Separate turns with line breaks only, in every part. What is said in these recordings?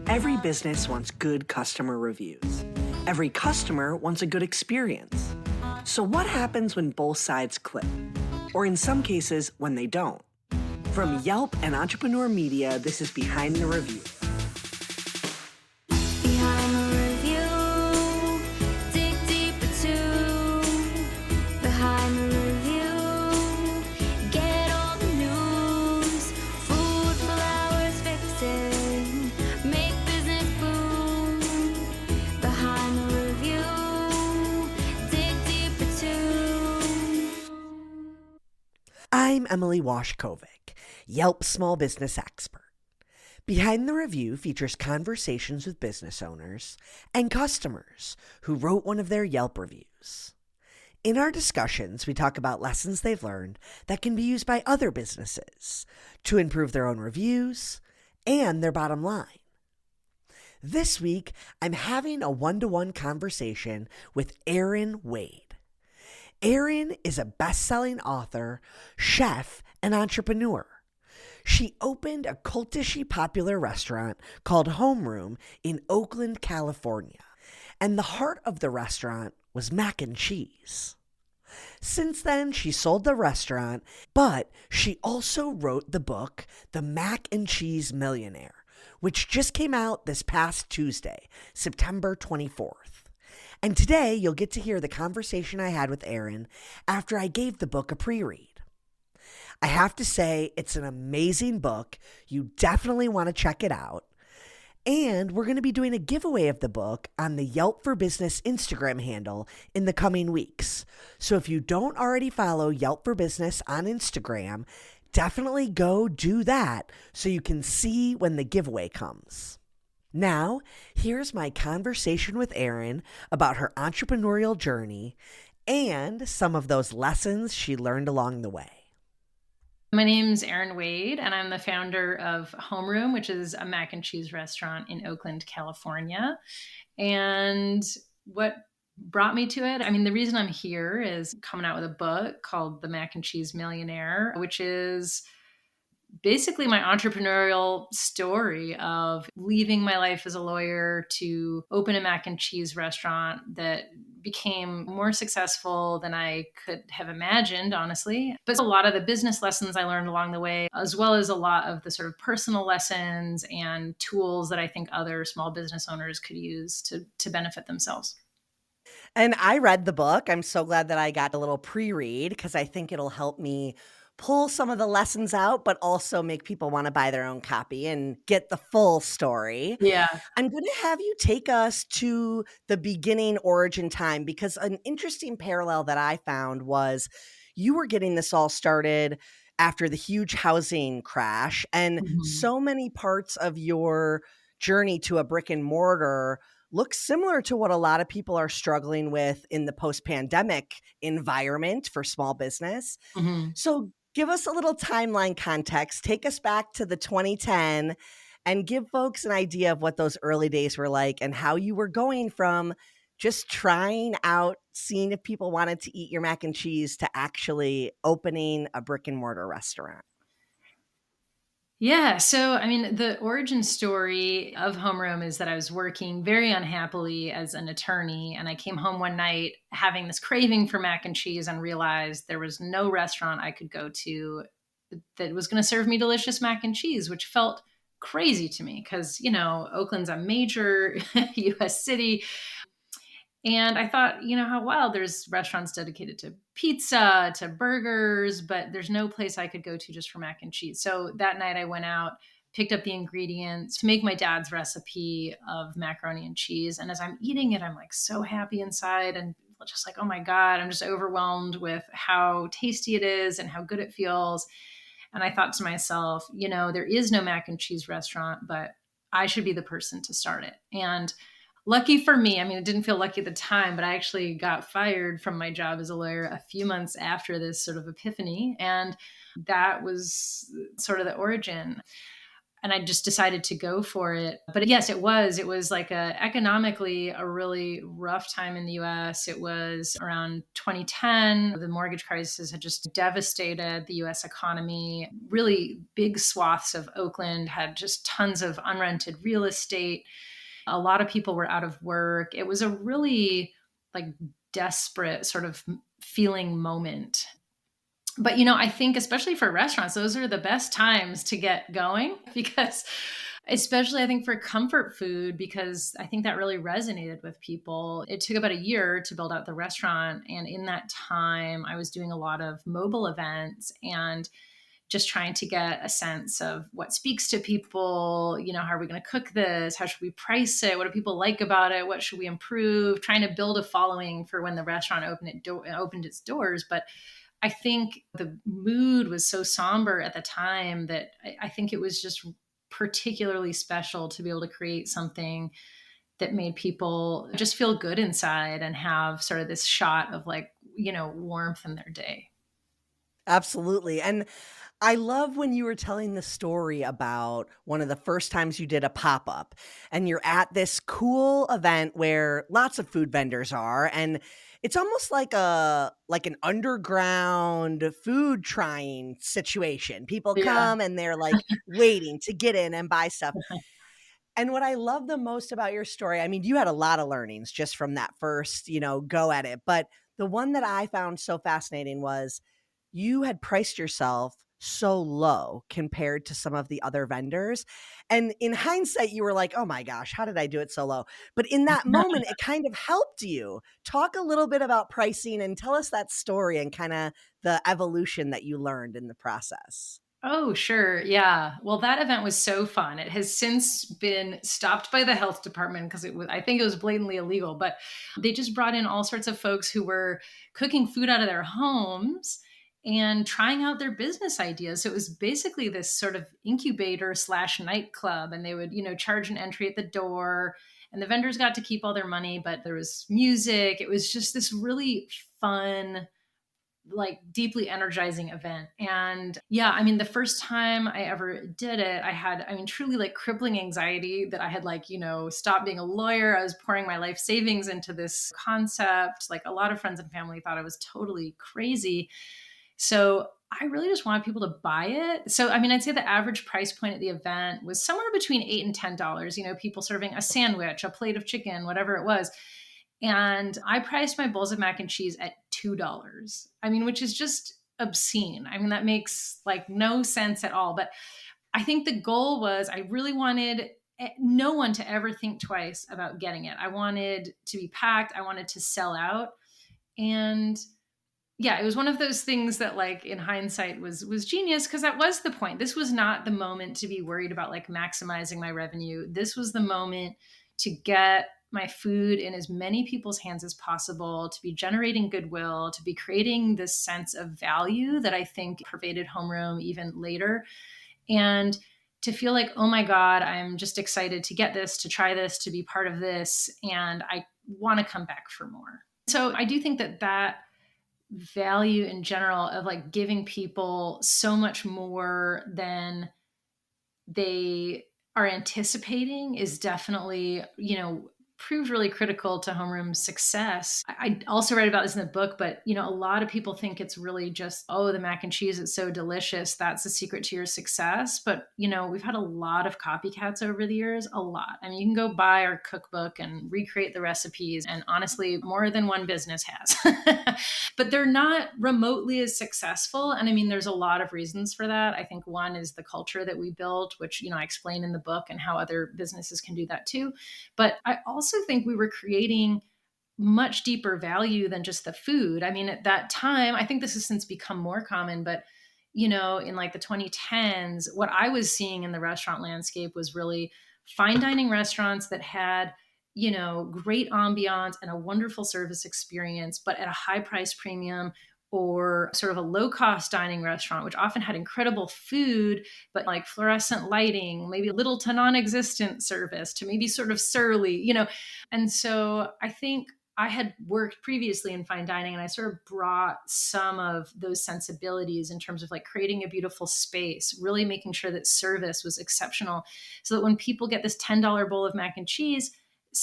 Every business wants good customer reviews. Every customer wants a good experience. So what happens when both sides click? Or in some cases, when they don't? From Yelp and Entrepreneur Media, this is Behind the Review.
Behind the review, dig deeper too. Behind the review, get all the news. Food, flowers, fixing, make business boom. Behind the review, dig deeper too.
I'm Emily Washcovick, Yelp small business expert. Behind the Review features conversations with business owners and customers who wrote one of their Yelp reviews. In our discussions, we talk about lessons they've learned that can be used by other businesses to improve their own reviews and their bottom line. This week, I'm having a one-to-one conversation with Erin Wade. Erin is a best-selling author, chef, and entrepreneur. She opened a cultishly popular restaurant called Homeroom in Oakland, California, and the heart of the restaurant was mac and cheese. Since then, she sold the restaurant, but she also wrote the book, The Mac and Cheese Millionaire, which just came out this past Tuesday, September 24th. And today, you'll get to hear the conversation I had with Erin after I gave the book a pre-read. I have to say, it's an amazing book. You definitely want to check it out. And we're going to be doing a giveaway of the book on the Yelp for Business Instagram handle in the coming weeks. So if you don't already follow Yelp for Business on Instagram, definitely go do that so you can see when the giveaway comes. Now, here's my conversation with Erin about her entrepreneurial journey and some of those lessons she learned along the way.
My name's Erin Wade, and I'm the founder of Homeroom, which is a mac and cheese restaurant in Oakland, California. And what brought me to it, the reason I'm here is coming out with a book called The Mac and Cheese Millionaire, which is basically my entrepreneurial story of leaving my life as a lawyer to open a mac and cheese restaurant that became more successful than I could have imagined, honestly. But a lot of the business lessons I learned along the way, as well as a lot of the sort of personal lessons and tools that I think other small business owners could use to benefit themselves.
And I read the book. I'm so glad that I got a little pre-read because I think it'll help me pull some of the lessons out, but also make people want to buy their own copy and get the full story.
Yeah.
I'm going to have you take us to the beginning origin time because an interesting parallel that I found was you were getting this all started after the huge housing crash, and so many parts of your journey to a brick and mortar looks similar to what a lot of people are struggling with in the post-pandemic environment for small business. So give us a little timeline context. Take us back to the 2010 and give folks an idea of what those early days were like and how you were going from just trying out, seeing if people wanted to eat your mac and cheese to actually opening a brick and mortar restaurant.
Yeah. So, the origin story of Homeroom is that I was working very unhappily as an attorney, and I came home one night having this craving for mac and cheese and realized there was no restaurant I could go to that was going to serve me delicious mac and cheese, which felt crazy to me because, Oakland's a major US city. And I thought, how wild, there's restaurants dedicated to pizza, to burgers, but there's no place I could go to just for mac and cheese. So that night I went out, picked up the ingredients to make my dad's recipe of macaroni and cheese. And as I'm eating it, I'm like so happy inside and just like, oh my God, I'm just overwhelmed with how tasty it is and how good it feels. And I thought to myself, there is no mac and cheese restaurant, but I should be the person to start it. And lucky for me, it didn't feel lucky at the time, but I actually got fired from my job as a lawyer a few months after this sort of epiphany. And that was sort of the origin. And I just decided to go for it. But yes, it was like economically a really rough time in the US. It was around 2010. The mortgage crisis had just devastated the US economy. Really big swaths of Oakland had just tons of unrented real estate. A lot of people were out of work. It was a really like desperate sort of feeling moment. But I think especially for restaurants, those are the best times to get going because especially I think for comfort food, because I think that really resonated with people. It took about a year to build out the restaurant. And in that time, I was doing a lot of mobile events and just trying to get a sense of what speaks to people. How are we going to cook this? How should we price it? What do people like about it? What should we improve? Trying to build a following for when the restaurant opened its doors. But I think the mood was so somber at the time that I think it was just particularly special to be able to create something that made people just feel good inside and have sort of this shot of warmth in their day.
Absolutely. And I love when you were telling the story about one of the first times you did a pop up and you're at this cool event where lots of food vendors are, and it's almost like an underground food trying situation. People
Yeah.
come and they're like waiting to get in and buy stuff. And what I love the most about your story, I mean, you had a lot of learnings just from that first, go at it. But the one that I found so fascinating was you had priced yourself so low compared to some of the other vendors. And in hindsight, you were like, oh my gosh, how did I do it so low? But in that moment, it kind of helped you. Talk a little bit about pricing and tell us that story and kind of the evolution that you learned in the process.
Oh, sure. Yeah. Well, that event was so fun. It has since been stopped by the health department because I think it was blatantly illegal, but they just brought in all sorts of folks who were cooking food out of their homes and trying out their business ideas. So it was basically this sort of incubator / nightclub, and they would, charge an entry at the door, and the vendors got to keep all their money, but there was music. It was just this really fun, like deeply energizing event. And yeah, I mean, the first time I ever did it, I had, truly like crippling anxiety that I had stopped being a lawyer. I was pouring my life savings into this concept. Like a lot of friends and family thought I was totally crazy. So I really just wanted people to buy it. So, I'd say the average price point at the event was somewhere between $8 and $10, people serving a sandwich, a plate of chicken, whatever it was. And I priced my bowls of mac and cheese at $2. Which is just obscene. That makes like no sense at all. But I think the goal was I really wanted no one to ever think twice about getting it. I wanted to be packed. I wanted to sell out. And yeah, it was one of those things that like in hindsight was genius because that was the point. This was not the moment to be worried about like maximizing my revenue. This was the moment to get my food in as many people's hands as possible, to be generating goodwill, to be creating this sense of value that I think pervaded Homeroom even later. And to feel like, oh my God, I'm just excited to get this, to try this, to be part of this. And I want to come back for more. So I do think that value in general of like giving people so much more than they are anticipating is definitely, proved really critical to Homeroom's success. I also read about this in the book, but a lot of people think it's really just, oh, the mac and cheese is so delicious. That's the secret to your success. But, we've had a lot of copycats over the years, a lot. You can go buy our cookbook and recreate the recipes. And honestly, more than one business has, but they're not remotely as successful. And there's a lot of reasons for that. I think one is the culture that we built, which, I explain in the book and how other businesses can do that too. But I also think we were creating much deeper value than just the food. At that time, I think this has since become more common, but in like the 2010s, what I was seeing in the restaurant landscape was really fine dining restaurants that had, great ambiance and a wonderful service experience, but at a high price premium, or sort of a low cost dining restaurant, which often had incredible food, but like fluorescent lighting, maybe little to non-existent service, to maybe sort of surly, And so I think I had worked previously in fine dining, and I sort of brought some of those sensibilities in terms of like creating a beautiful space, really making sure that service was exceptional, so that when people get this $10 bowl of mac and cheese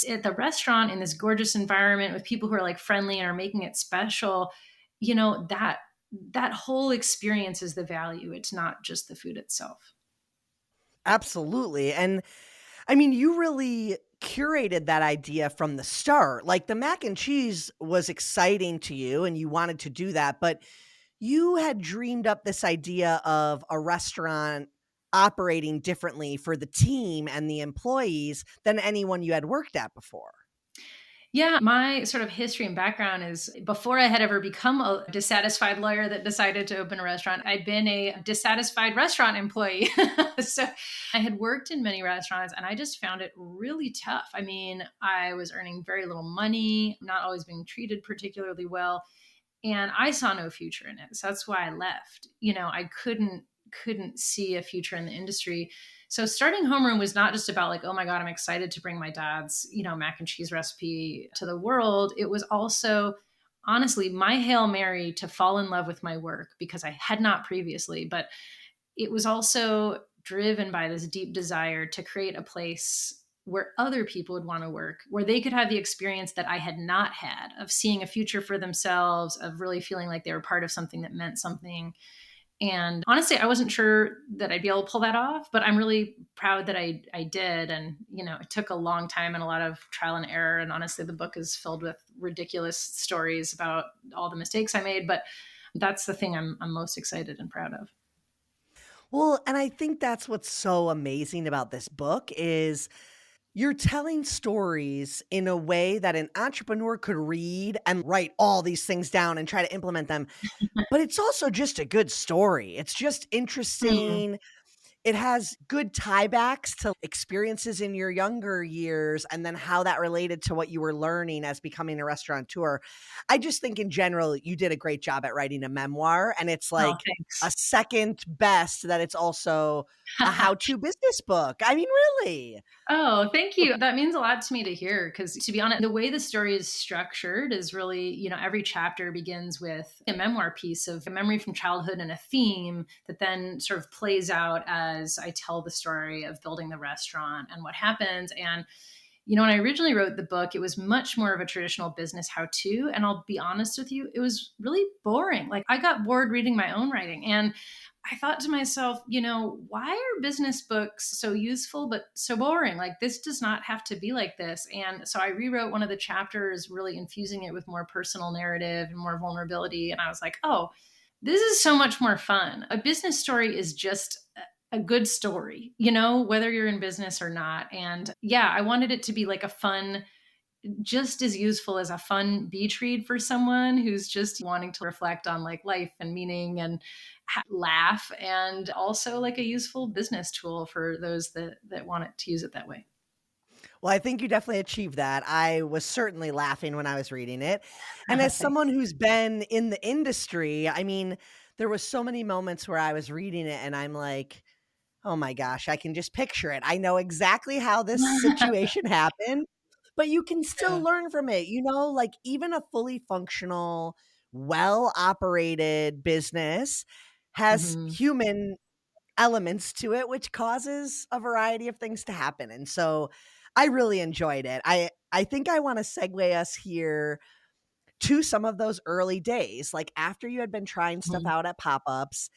at the restaurant in this gorgeous environment with people who are like friendly and are making it special, that whole experience is the value. It's not just the food itself.
Absolutely. And I mean, you really curated that idea from the start. Like the mac and cheese was exciting to you and you wanted to do that, but you had dreamed up this idea of a restaurant operating differently for the team and the employees than anyone you had worked at before.
Yeah, my sort of history and background is before I had ever become a dissatisfied lawyer that decided to open a restaurant, I'd been a dissatisfied restaurant employee. So I had worked in many restaurants and I just found it really tough. I mean, I was earning very little money, not always being treated particularly well, and I saw no future in it. So that's why I left. I couldn't see a future in the industry. So starting Homeroom was not just about like, oh my God, I'm excited to bring my dad's, mac and cheese recipe to the world. It was also honestly my Hail Mary to fall in love with my work because I had not previously, but it was also driven by this deep desire to create a place where other people would want to work, where they could have the experience that I had not had of seeing a future for themselves, of really feeling like they were part of something that meant something. And honestly, I wasn't sure that I'd be able to pull that off, but I'm really proud that I did. And, it took a long time and a lot of trial and error. And honestly, the book is filled with ridiculous stories about all the mistakes I made. But that's the thing I'm most excited and proud of.
Well, and I think that's what's so amazing about this book is you're telling stories in a way that an entrepreneur could read and write all these things down and try to implement them. But it's also just a good story. It's just
Mm.
interesting. It has good tiebacks to experiences in your younger years and then how that related to what you were learning as becoming a restaurateur. I just think in general, you did a great job at writing a memoir. And it's
Oh,
like a
thanks.
second best that it's also a how to business book. I mean, really.
Oh, thank you. That means a lot to me to hear because, to be honest, the way the story is structured is really, every chapter begins with a memoir piece of a memory from childhood and a theme that then sort of plays out as I tell the story of building the restaurant and what happens. And when I originally wrote the book, it was much more of a traditional business how to. And I'll be honest with you, it was really boring. Like I got bored reading my own writing. And I thought to myself, why are business books so useful but so boring? Like this does not have to be like this. And so I rewrote one of the chapters, really infusing it with more personal narrative and more vulnerability. And I was like, oh, this is so much more fun. A business story is just a good story, whether you're in business or not. And yeah, I wanted it to be like a fun, just as useful as a fun beach read for someone who's just wanting to reflect on like life and meaning and laugh, and also like a useful business tool for those that want it to use it that way.
Well, I think you definitely achieved that. I was certainly laughing when I was reading it. And as someone who's been in the industry, I mean, there was so many moments where I was reading it and I'm like, "Oh my gosh, I can just picture it. I know exactly how this situation happened." But you can still
Yeah.
learn from it, like even a fully functional, well-operated business has
Mhm.
human elements to it, which causes a variety of things to happen. And so I really enjoyed it. I think I want to segue us here to some of those early days, like after you had been trying stuff
Mhm.
out at pop-ups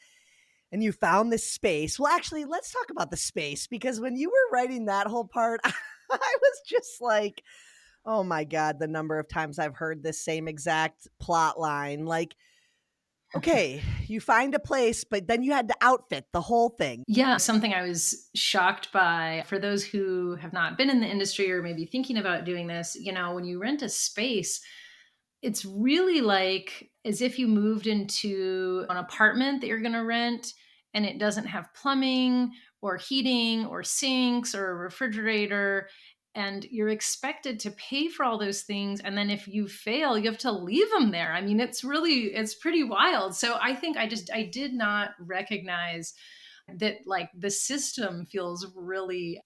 and you found this space. Well, actually, let's talk about the space because when you were writing that whole part, I was just like, oh my God, the number of times I've heard this same exact plot line. Like, okay, you find a place, but then you had to outfit the whole thing.
Yeah, something I was shocked by for those who have not been in the industry or maybe thinking about doing this, when you rent a space, it's really like as if you moved into an apartment that you're going to rent and it doesn't have plumbing or heating or sinks or a refrigerator, and you're expected to pay for all those things, and then if you fail you have to leave them there. I mean, it's pretty wild. So I think I did not recognize that like the system feels really,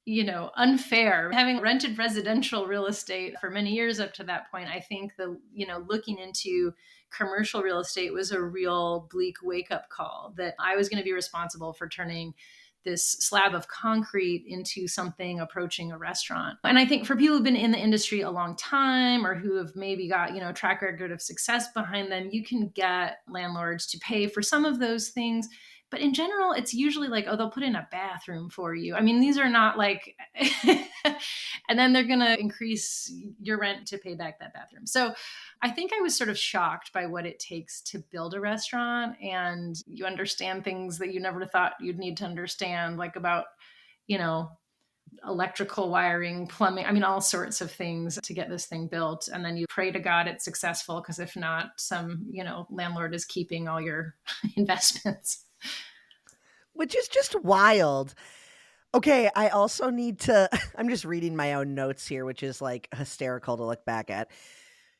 unfair. Having rented residential real estate for many years up to that point, I think looking into commercial real estate was a real bleak wake up call that I was going to be responsible for turning this slab of concrete into something approaching a restaurant. And I think for people who've been in the industry a long time or who have maybe got, a track record of success behind them, you can get landlords to pay for some of those things. But in general, it's usually like, oh, they'll put in a bathroom for you. I mean, these are not like, and then they're going to increase your rent to pay back that bathroom. So I think I was sort of shocked by what it takes to build a restaurant. And you understand things that you never thought you'd need to understand, like about, you know, electrical wiring, plumbing, I mean, all sorts of things to get this thing built. And then you pray to God it's successful, because if not, some, landlord is keeping all your investments.
Which is just wild. Okay, I also need to I'm just reading my own notes here, which is, like, hysterical to look back at.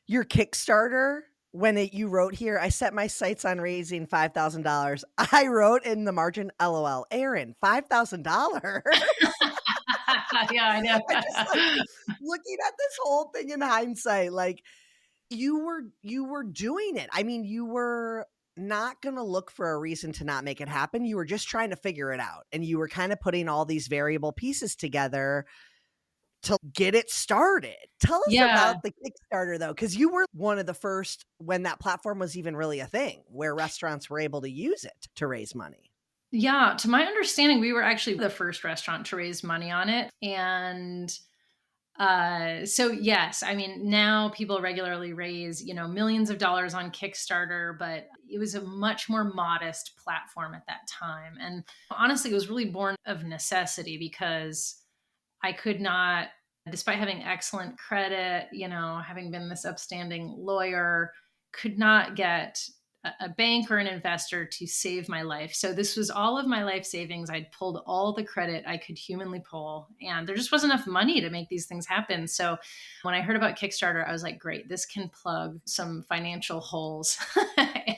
Your Kickstarter, when you wrote here, "I set my sights on raising $5,000." I wrote in the margin, "LOL, Erin, $5,000?"
Yeah, I know.
I just, like, looking at this whole thing in hindsight, like, you were doing it. I mean, you were not gonna look for a reason to not make it happen. You were just trying to figure it out, and you were kinda putting all these variable pieces together to get it started. Tell us
Yeah.
about the Kickstarter, though, because you were one of the first when that platform was even really a thing, where restaurants were able to use it to raise money.
Yeah. To my understanding, we were actually the first restaurant to raise money on it. And so yes, I mean, now people regularly raise, millions of dollars on Kickstarter, but it was a much more modest platform at that time. And honestly, it was really born of necessity, because I could not, despite having excellent credit, having been this upstanding lawyer, could not get a bank or an investor to save my life. So this was all of my life savings. I'd pulled all the credit I could humanly pull, and there just wasn't enough money to make these things happen. So when I heard about Kickstarter, I was like, great, this can plug some financial holes.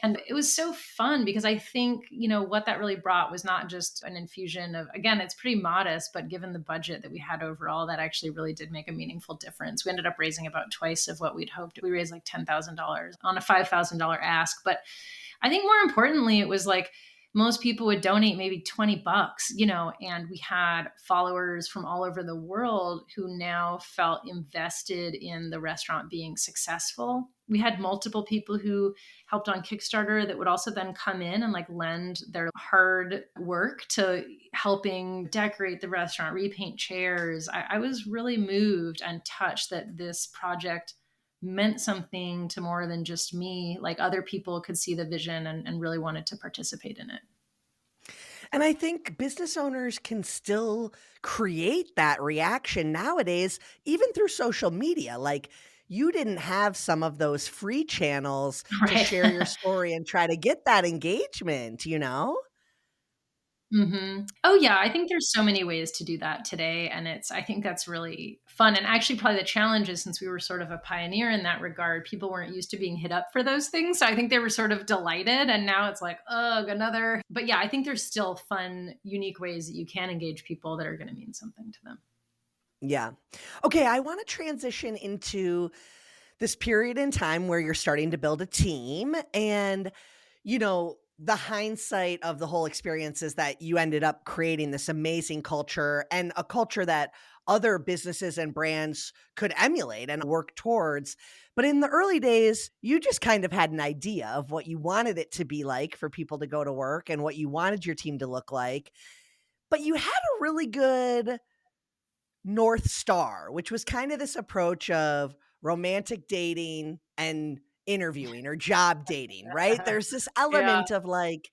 And it was so fun, because I think, what that really brought was not just an infusion of, again, it's pretty modest, but given the budget that we had overall, that actually really did make a meaningful difference. We ended up raising about twice of what we'd hoped. We raised like $10,000 on a $5,000 ask. But I think more importantly, it was like most people would donate maybe $20, and we had followers from all over the world who now felt invested in the restaurant being successful. We had multiple people who helped on Kickstarter that would also then come in and like lend their hard work to helping decorate the restaurant, repaint chairs. I was really moved and touched that this project meant something to more than just me. Like other people could see the vision and really wanted to participate in it.
And I think business owners can still create that reaction nowadays, even through social media. Like, you didn't have some of those free channels to
Right.
share your story and try to get that engagement, you know?
Oh yeah, I think there's so many ways to do that today, and I think that's really fun. And actually, probably the challenge is, since we were sort of a pioneer in that regard, people weren't used to being hit up for those things. So I think they were sort of delighted, and now it's like, ugh, another. But yeah, I think there's still fun, unique ways that you can engage people that are going to mean something to them.
Yeah. Okay, I wanna transition into this period in time where you're starting to build a team and, the hindsight of the whole experience is that you ended up creating this amazing culture and a culture that other businesses and brands could emulate and work towards. But in the early days, you just kind of had an idea of what you wanted it to be like for people to go to work and what you wanted your team to look like. But you had a really good North Star, which was kind of this approach of romantic dating and interviewing or job dating, right? There's this
Yeah.
element of like,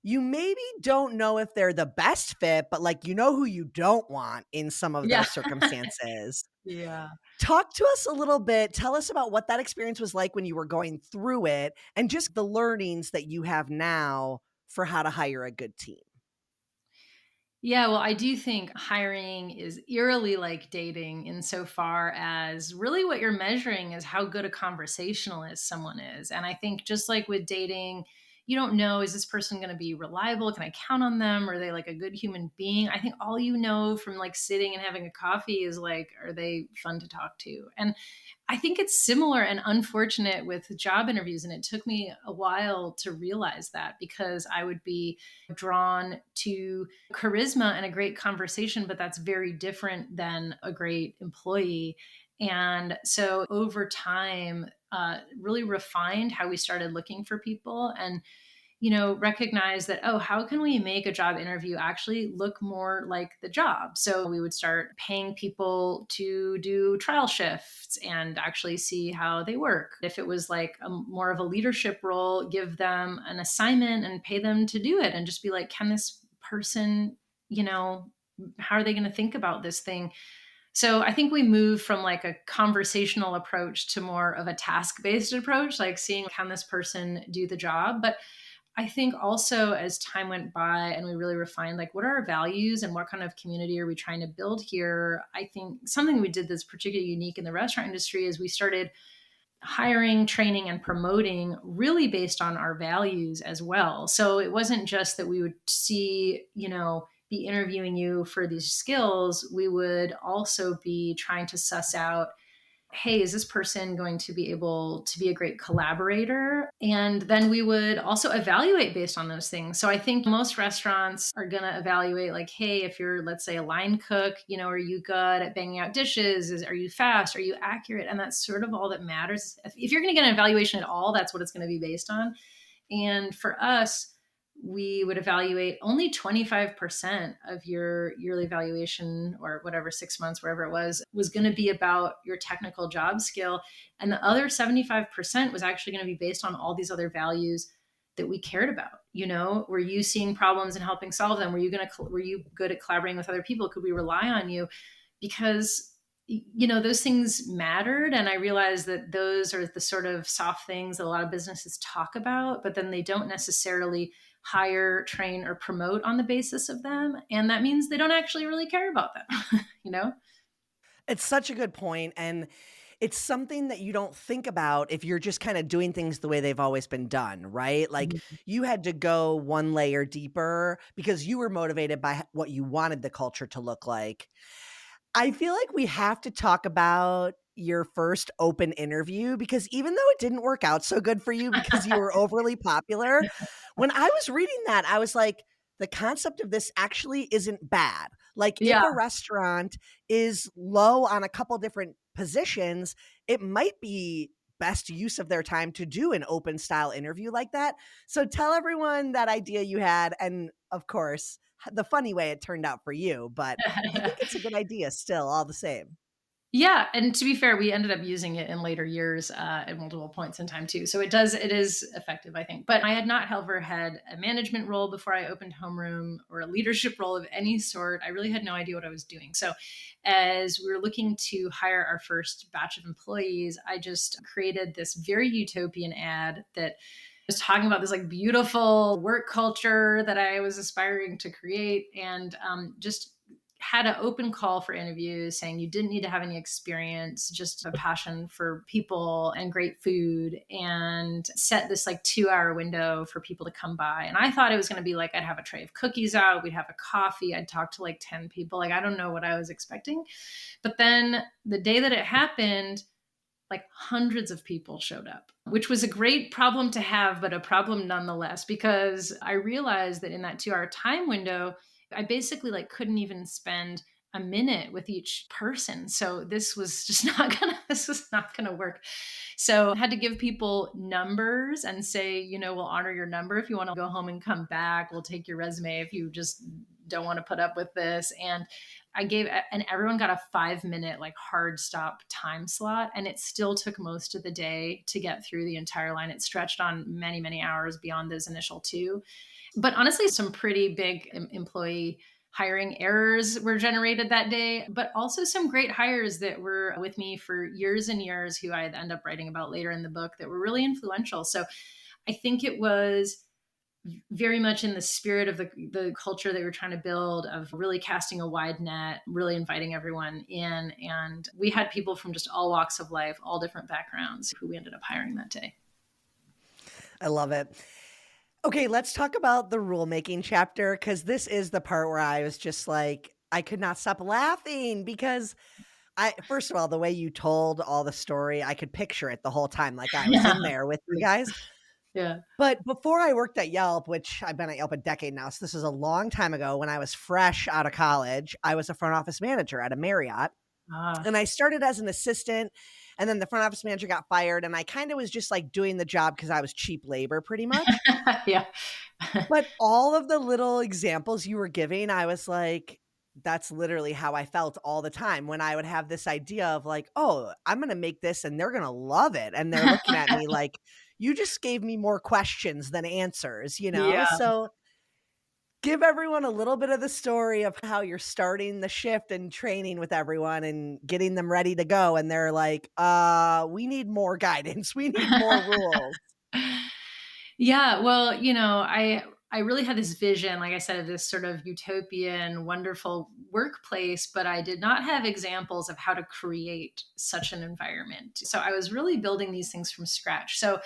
you maybe don't know if they're the best fit, but like, you know who you don't want in some of
Yeah.
those circumstances.
Yeah.
Talk to us a little bit. Tell us about what that experience was like when you were going through it and just the learnings that you have now for how to hire a good team.
Yeah, well, I do think hiring is eerily like dating insofar as really what you're measuring is how good a conversationalist someone is. And I think just like with dating, you don't know, is this person going to be reliable? Can I count on them? Are they like a good human being? I think all you know from like sitting and having a coffee is like, are they fun to talk to? And I think it's similar and unfortunate with job interviews. And it took me a while to realize that, because I would be drawn to charisma and a great conversation, but that's very different than a great employee. And so over time, really refined how we started looking for people, and recognize that, oh, how can we make a job interview actually look more like the job? So we would start paying people to do trial shifts and actually see how they work. If it was like more of a leadership role, give them an assignment and pay them to do it, and just be like, can this person, how are they going to think about this thing? So I think we moved from like a conversational approach to more of a task-based approach, like seeing, can this person do the job? But I think also as time went by and we really refined, like, what are our values and what kind of community are we trying to build here? I think something we did that's particularly unique in the restaurant industry is we started hiring, training, and promoting really based on our values as well. So it wasn't just that we would see, be interviewing you for these skills. We would also be trying to suss out, hey, is this person going to be able to be a great collaborator? And then we would also evaluate based on those things. So I think most restaurants are going to evaluate like, hey, if you're, let's say, a line cook, are you good at banging out dishes? Are you fast? Are you accurate? And that's sort of all that matters. If you're going to get an evaluation at all, that's what it's going to be based on. And for us, we would evaluate only 25% of your yearly evaluation, or whatever, 6 months, wherever it was going to be about your technical job skill. And the other 75% was actually going to be based on all these other values that we cared about. Were you seeing problems and helping solve them? Were you good at collaborating with other people? Could we rely on you? Because those things mattered. And I realized that those are the sort of soft things that a lot of businesses talk about, but then they don't necessarily hire, train, or promote on the basis of them. And that means they don't actually really care about them.
It's such a good point, and it's something that you don't think about if you're just kind of doing things the way they've always been done, right? Like, you had to go one layer deeper because you were motivated by what you wanted the culture to look like. I feel like we have to talk about your first open interview, because even though it didn't work out so good for you because you were overly popular, when I was reading that, I was like, the concept of this actually isn't bad. Like, if
Yeah.
a restaurant is low on a couple different positions, it might be best use of their time to do an open style interview like that. So tell everyone that idea you had, and of course, the funny way it turned out for you, but I think it's a good idea still, all the same.
Yeah, and to be fair, we ended up using it in later years at multiple points in time too. So it is effective, I think. But I had not ever had a management role before I opened Homeroom, or a leadership role of any sort. I really had no idea what I was doing. So as we were looking to hire our first batch of employees, I just created this very utopian ad that was talking about this like beautiful work culture that I was aspiring to create, and just had an open call for interviews, saying you didn't need to have any experience, just a passion for people and great food, and set this like 2-hour window for people to come by. And I thought it was going to be like, I'd have a tray of cookies out, we'd have a coffee, I'd talk to like 10 people. Like, I don't know what I was expecting. But then the day that it happened, like hundreds of people showed up, which was a great problem to have, but a problem nonetheless, because I realized that in that 2-hour time window, I basically like couldn't even spend a minute with each person. So this was just this was not gonna work. So I had to give people numbers and say, we'll honor your number if you want to go home and come back. We'll take your resume if you just don't want to put up with this. And and everyone got a 5-minute like hard stop time slot. And it still took most of the day to get through the entire line. It stretched on many, many hours beyond those initial 2. But honestly, some pretty big employee hiring errors were generated that day, but also some great hires that were with me for years and years, who I'd end up writing about later in the book, that were really influential. So I think it was very much in the spirit of the culture that we were trying to build, of really casting a wide net, really inviting everyone in. And we had people from just all walks of life, all different backgrounds, who we ended up hiring that day.
I love it. Okay, let's talk about the rulemaking chapter because this is the part where I was just like, I could not stop laughing because first of all, the way you told all the story, I could picture it the whole time, like I was
Yeah.
in there with you guys.
Yeah.
But before I worked at Yelp, which I've been at Yelp a decade now, so this is a long time ago when I was fresh out of college, I was a front office manager at a Marriott.
Ah.
And I started as an assistant, and then the front office manager got fired, and I kind of was just like doing the job because I was cheap labor pretty much.
Yeah.
But all of the little examples you were giving, I was like, that's literally how I felt all the time when I would have this idea of like, "Oh, I'm gonna make this and they're gonna love it." And they're looking at me like, "You just gave me more questions than answers," you know?
Yeah.
So, give everyone a little bit of the story of how you're starting the shift and training with everyone and getting them ready to go, and they're like, we need more guidance. We need more rules."
Yeah, well, I really had this vision, like I said, of this sort of utopian, wonderful workplace, but I did not have examples of how to create such an environment. So I was really building these things from scratch. So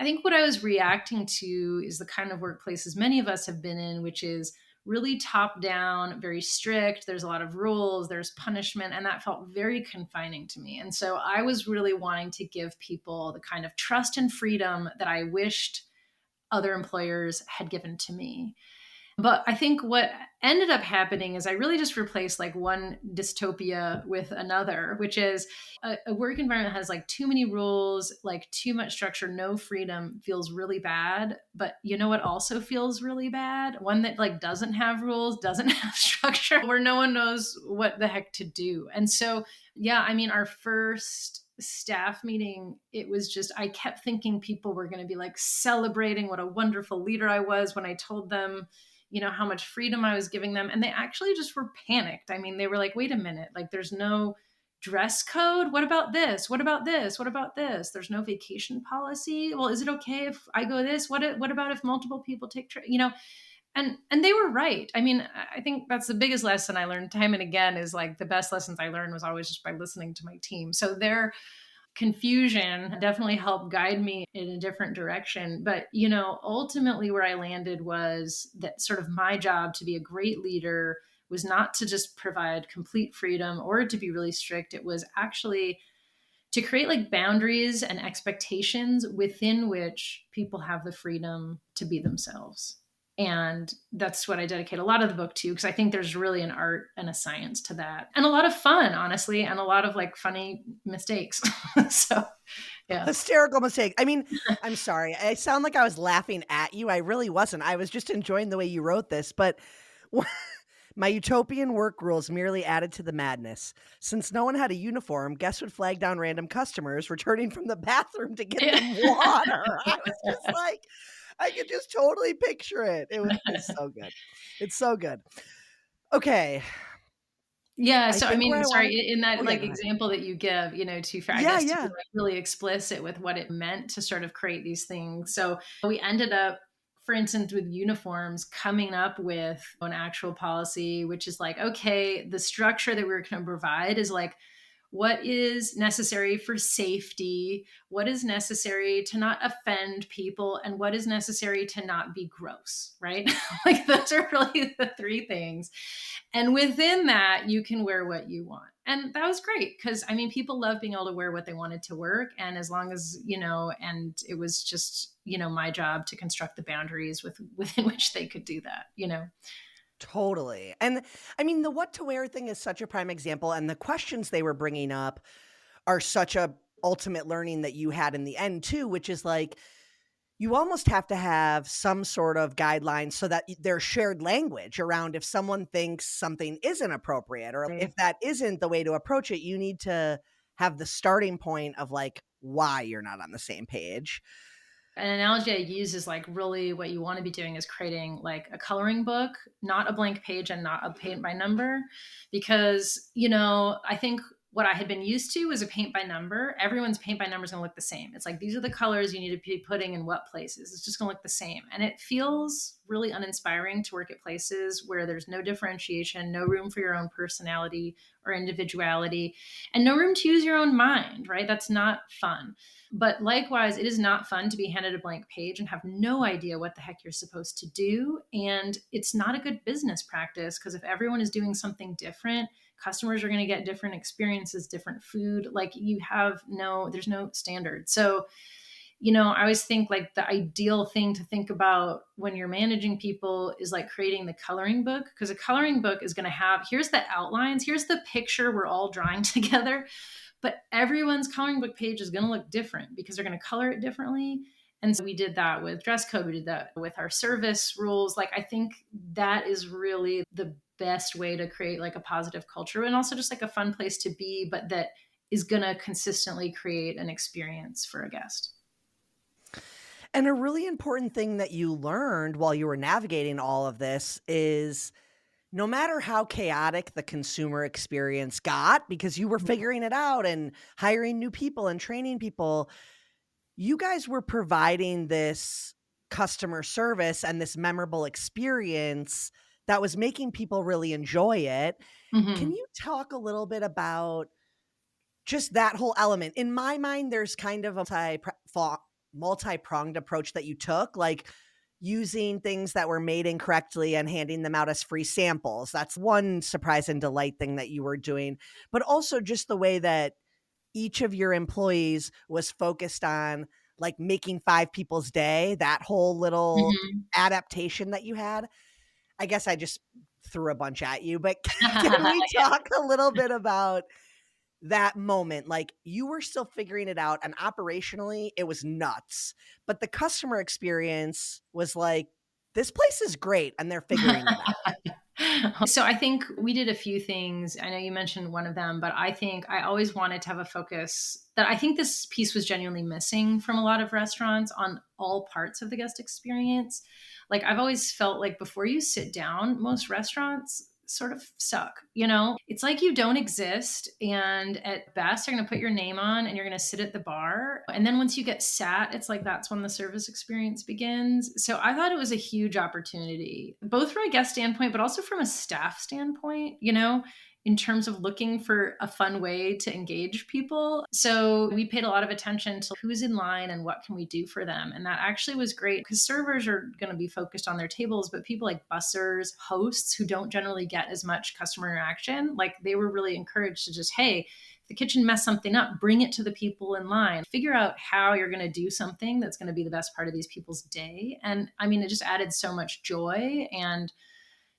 I think what I was reacting to is the kind of workplaces many of us have been in, which is really top down, very strict. There's a lot of rules, there's punishment, and that felt very confining to me. And so I was really wanting to give people the kind of trust and freedom that I wished other employers had given to me. But I think what ended up happening is I really just replaced like one dystopia with another, which is a work environment has like too many rules, like too much structure, no freedom feels really bad. But you know what also feels really bad? One that like doesn't have rules, doesn't have structure, where no one knows what the heck to do. And so, yeah, I mean, our first staff meeting, it was just, I kept thinking people were going to be like celebrating what a wonderful leader I was when I told them how much freedom I was giving them. And they actually just were panicked. I mean, they were like, wait a minute, like there's no dress code. What about this? What about this? What about this? There's no vacation policy. Well, is it okay if I go this? What about if multiple people take, and they were right. I mean, I think that's the biggest lesson I learned time and again is like the best lessons I learned was always just by listening to my team. So their confusion definitely helped guide me in a different direction. But, ultimately where I landed was that sort of my job to be a great leader was not to just provide complete freedom or to be really strict. It was actually to create like boundaries and expectations within which people have the freedom to be themselves. And that's what I dedicate a lot of the book to, because I think there's really an art and a science to that. And a lot of fun, honestly, and a lot of like funny mistakes. So, yeah.
Hysterical mistake. I mean, I'm sorry. I sound like I was laughing at you. I really wasn't. I was just enjoying the way you wrote this, but my utopian work rules merely added to the madness. Since no one had a uniform, guests would flag down random customers returning from the bathroom to get them water. I was just like, I could just totally picture it. It's so good. It's so good. Okay.
Yeah. So, I
think where
mean,
I
sorry,
wanted
in that
Oh, yeah,
like
go ahead.
example that you give, I
Yeah,
guess to be
yeah.
like really explicit with what it meant to sort of create these things. So we ended up, for instance, with uniforms, coming up with an actual policy, which is like, okay, the structure that we're going to provide is like, what is necessary for safety, what is necessary to not offend people, and what is necessary to not be gross, right? Like those are really the three things. And within that, you can wear what you want. And that was great because I mean, people love being able to wear what they wanted to work. And as long as, and it was just, my job to construct the boundaries within which they could do that.
Totally. And I mean, the what to wear thing is such a prime example. And the questions they were bringing up are such a ultimate learning that you had in the end too, which is like, you almost have to have some sort of guidelines so that there's shared language around if someone thinks something isn't appropriate or if that isn't the way to approach it, you need to have the starting point of like why you're not on the same page.
An analogy I use is like really what you want to be doing is creating like a coloring book, not a blank page and not a paint by number. Because, I think what I had been used to was a paint by number. Everyone's paint by number is going to look the same. It's like, these are the colors you need to be putting in what places. It's just going to look the same. And it feels really uninspiring to work at places where there's no differentiation, no room for your own personality or individuality, and no room to use your own mind, right? That's not fun. But likewise, it is not fun to be handed a blank page and have no idea what the heck you're supposed to do. And it's not a good business practice, because if everyone is doing something different, customers are going to get different experiences, different food. Like, there's no standard. So, I always think like the ideal thing to think about when you're managing people is like creating the coloring book, because a coloring book is going to have, here's the outlines, here's the picture we're all drawing together. But everyone's coloring book page is going to look different because they're going to color it differently. And so we did that with dress code. We did that with our service rules. Like, I think that is really the best way to create like a positive culture, and also just like a fun place to be, but that is going to consistently create an experience for a guest.
And a really important thing that you learned while you were navigating all of this is no matter how chaotic the consumer experience got, because you were figuring it out and hiring new people and training people, you guys were providing this customer service and this memorable experience that was making people really enjoy it.
Mm-hmm.
Can you talk a little bit about just that whole element? In my mind, there's kind of a multi-pronged approach that you took, like using things that were made incorrectly and handing them out as free samples. That's one surprise and delight thing that you were doing, but also just the way that each of your employees was focused on like making 5 people's day, that whole little adaptation that you had. I guess I just threw a bunch at you, but can we talk a little bit about that moment? Like, you were still figuring it out, and operationally it was nuts, but the customer experience was like, this place is great and they're figuring it out.
So I think we did a few things. I know you mentioned one of them, but I think I always wanted to have a focus that I think this piece was genuinely missing from a lot of restaurants on all parts of the guest experience. Like, I've always felt like before you sit down, most restaurants sort of suck. It's like you don't exist, and at best you're going to put your name on and you're going to sit at the bar, and then once you get sat, it's like that's when the service experience begins. So I thought it was a huge opportunity, both from a guest standpoint but also from a staff standpoint, in terms of looking for a fun way to engage people. So we paid a lot of attention to who's in line and what can we do for them. And that actually was great, because servers are going to be focused on their tables, but people like bussers, hosts who don't generally get as much customer interaction, like, they were really encouraged to just, hey, if the kitchen messed something up, bring it to the people in line. Figure out how you're going to do something that's going to be the best part of these people's day. And I mean, it just added so much joy and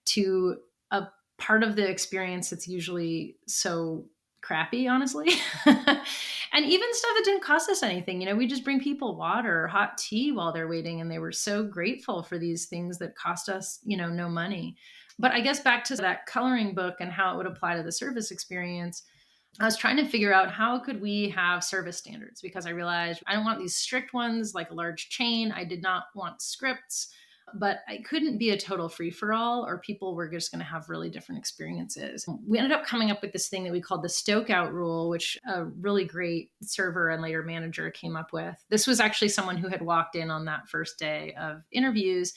to a part of the experience that's usually so crappy, honestly. And even stuff that didn't cost us anything. We just bring people water or hot tea while they're waiting, and they were so grateful for these things that cost us, no money. But I guess back to that coloring book and how it would apply to the service experience, I was trying to figure out how could we have service standards, because I realized I don't want these strict ones like a large chain. I did not want scripts. But I couldn't be a total free-for-all, or people were just going to have really different experiences. We ended up coming up with this thing that we called the Stokeout rule, which a really great server and later manager came up with. This was actually someone who had walked in on that first day of interviews,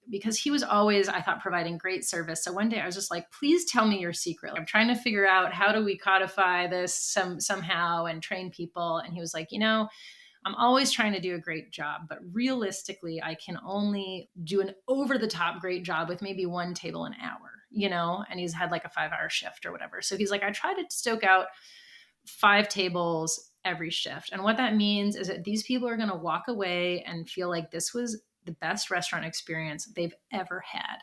because he was always, I thought, providing great service. So one day I was just like, please tell me your secret. I'm trying to figure out how do we codify this somehow and train people. And he was like, I'm always trying to do a great job, but realistically, I can only do an over-the-top great job with maybe one table an hour, and he's had like a 5-hour shift or whatever. So he's like, I try to stoke out 5 tables every shift. And what that means is that these people are going to walk away and feel like this was the best restaurant experience they've ever had.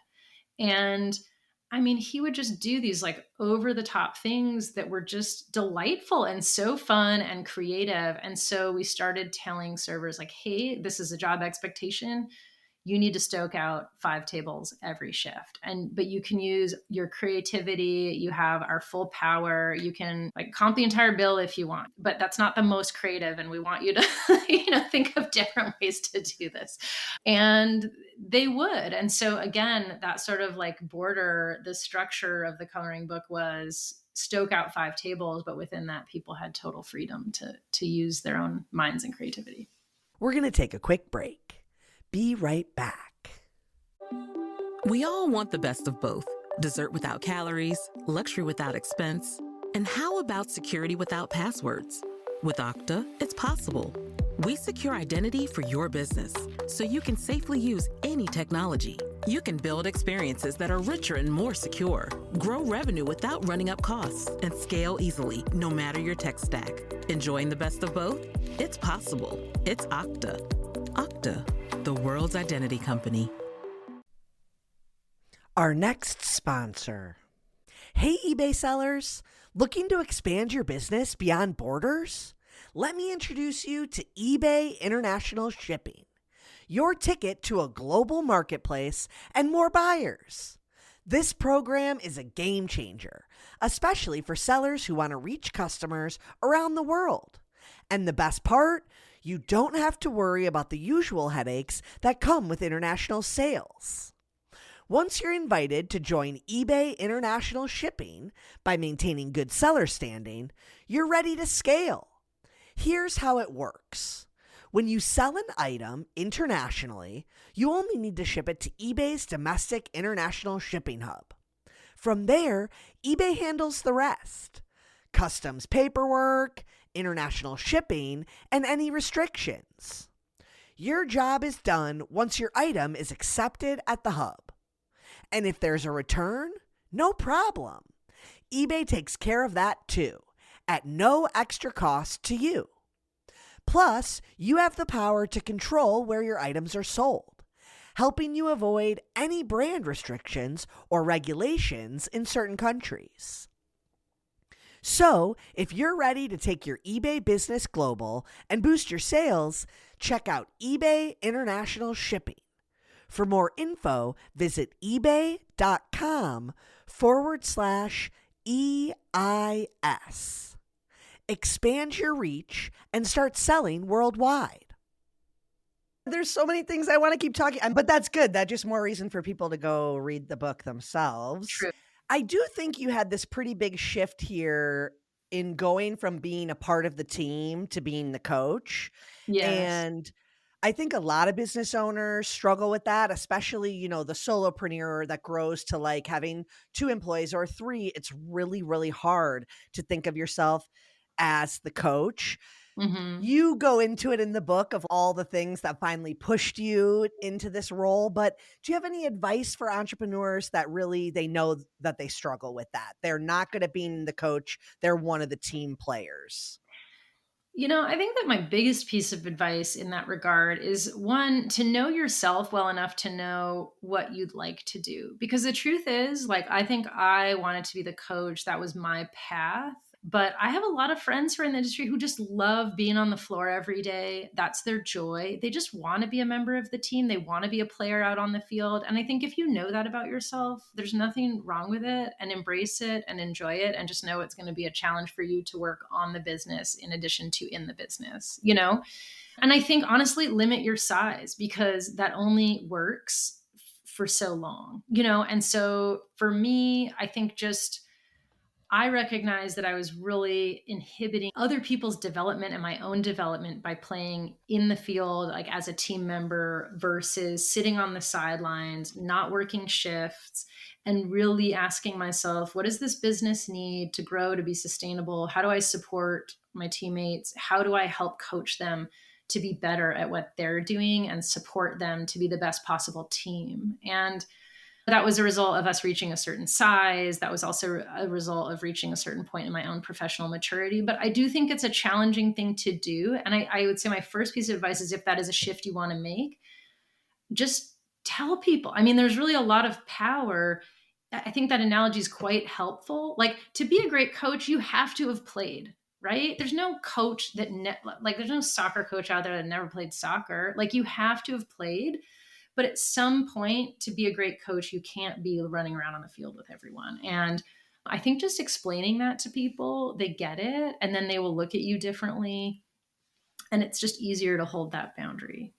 And I mean, he would just do these like over the top things that were just delightful and so fun and creative. And so we started telling servers like, hey, this is a job expectation. You need to stoke out 5 tables every shift. But you can use your creativity. You have our full power. You can like comp the entire bill if you want, but that's not the most creative. And we want you to, think of different ways to do this. And they would. And so again, that sort of like the structure of the coloring book was stoke out 5 tables, but within that, people had total freedom to use their own minds and creativity.
We're going to take a quick break. Be right back.
We all want the best of both: dessert without calories, luxury without expense. And how about security without passwords? With Okta, it's possible. We secure identity for your business so you can safely use any technology. You can build experiences that are richer and more secure, grow revenue without running up costs, and scale easily no matter your tech stack. Enjoying the best of both? It's possible. It's Okta. Okta, the world's identity company.
Our next sponsor. Hey, eBay sellers, looking to expand your business beyond borders? Let me introduce you to eBay International Shipping, your ticket to a global marketplace and more buyers. This program is a game changer, especially for sellers who want to reach customers around the world. And the best part, you don't have to worry about the usual headaches that come with international sales. Once you're invited to join eBay International Shipping by maintaining good seller standing, you're ready to scale. Here's how it works. When you sell an item internationally, you only need to ship it to eBay's domestic international shipping hub. From there, eBay handles the rest: customs paperwork, international shipping, and any restrictions. Your job is done once your item is accepted at the hub. And if there's a return, no problem. eBay takes care of that too, at no extra cost to you. Plus, you have the power to control where your items are sold, helping you avoid any brand restrictions or regulations in certain countries. So, if you're ready to take your eBay business global and boost your sales, check out eBay International Shipping. For more info, visit ebay.com/EIS. Expand your reach and start selling worldwide. There's so many things I want to keep talking, but that's good. That's just more reason for people to go read the book themselves.
True.
I do think you had this pretty big shift here in going from being a part of the team to being the coach.
Yes.
And I think a lot of business owners struggle with that, especially, the solopreneur that grows to like having 2 employees or 3. It's really, really hard to think of yourself as the coach.
Mm-hmm.
You go into it in the book of all the things that finally pushed you into this role. But do you have any advice for entrepreneurs that really, they know that they struggle with that? They're not good at being the coach. They're one of the team players.
I think that my biggest piece of advice in that regard is, one, to know yourself well enough to know what you'd like to do. Because the truth is, I think I wanted to be the coach. That was my path. But I have a lot of friends who are in the industry who just love being on the floor every day. That's their joy. They just want to be a member of the team. They want to be a player out on the field. And I think if you know that about yourself, there's nothing wrong with it, and embrace it and enjoy it, and just know it's going to be a challenge for you to work on the business in addition to in the business, And I think, honestly, limit your size, because that only works for so long, And so for me, I think I recognized that I was really inhibiting other people's development and my own development by playing in the field, as a team member, versus sitting on the sidelines, not working shifts, and really asking myself, what does this business need to grow, to be sustainable? How do I support my teammates? How do I help coach them to be better at what they're doing and support them to be the best possible team? And that was a result of us reaching a certain size. That was also a result of reaching a certain point in my own professional maturity. But I do think it's a challenging thing to do. And I would say my first piece of advice is, if that is a shift you want to make, just tell people. I mean, there's really a lot of power. I think that analogy is quite helpful. To be a great coach, you have to have played, right? There's no coach that, there's no soccer coach out there that never played soccer. You have to have played. But at some point, to be a great coach, you can't be running around on the field with everyone. And I think just explaining that to people, they get it, and then they will look at you differently. And it's just easier to hold that boundary.